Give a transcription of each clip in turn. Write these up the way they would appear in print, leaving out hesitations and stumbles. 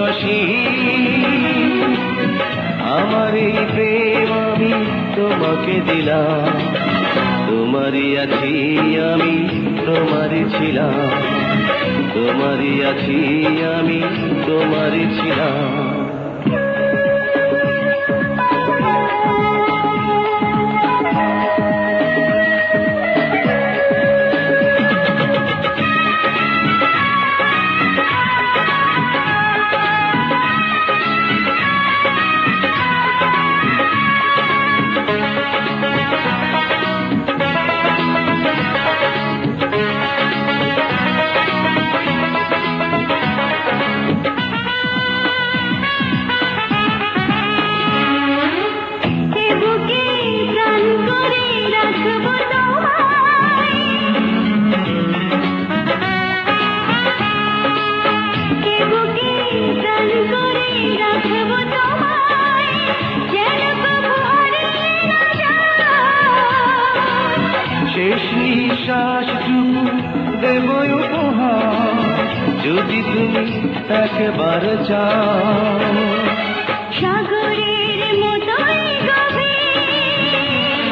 অসীম। আমার এই প্রেম আমি তোমাকে দিলাম, তোমারই আছি আমি, তোমারই ছিলাম, তোমারই আছি আমি, তোমারই ছিলাম। শেষ নিঃশ্বাসটুকু দেব উপহার, যদি তুমি একবার চাও। সাগরের মতোই গভীর,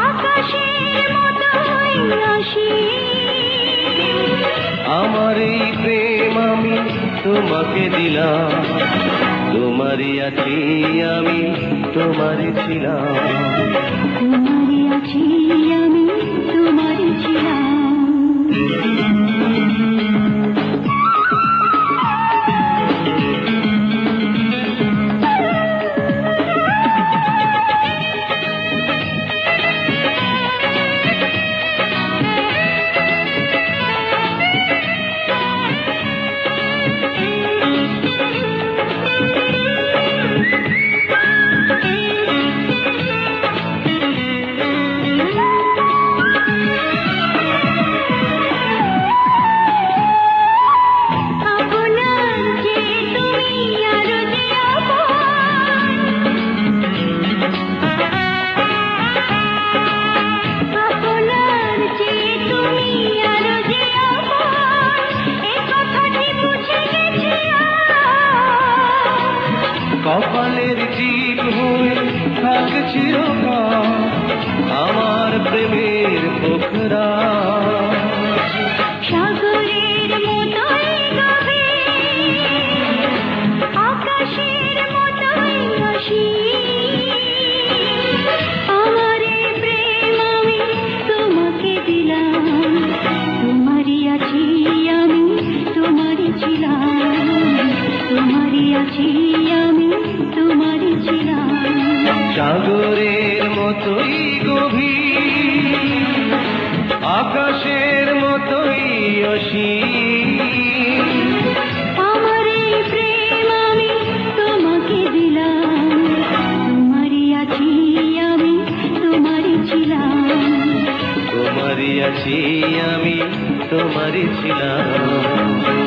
আকাশের মতোই অসীম। আমার এই প্রেম আমি তোমাকে দিলাম, তোমারই আছি আমি, তোমারই ছিলাম। তোমারই আছি আমি, তোমারই ছিলাম। কপালের টিপ হয়ে থাক চিরকাল আমার প্রেমের পোখরা। সাগরের মতোই গভীর, আকাশের মতোই অসীম। আমার এই প্রেম আমি তোমাকে দিলাম, তোমারই আছি আমি, তোমারই ছিলাম, তোমারই আছি আমি, তোমারই ছিলাম। সাগরের মতোই গভীর, আকাশের মতোই অসীম। আমার এই প্রেম আমি তোমাকে দিলাম, তোমারই আছি আমি, তোমারই ছিলাম। তোমারই আছি আমি, তোমারই ছিলাম।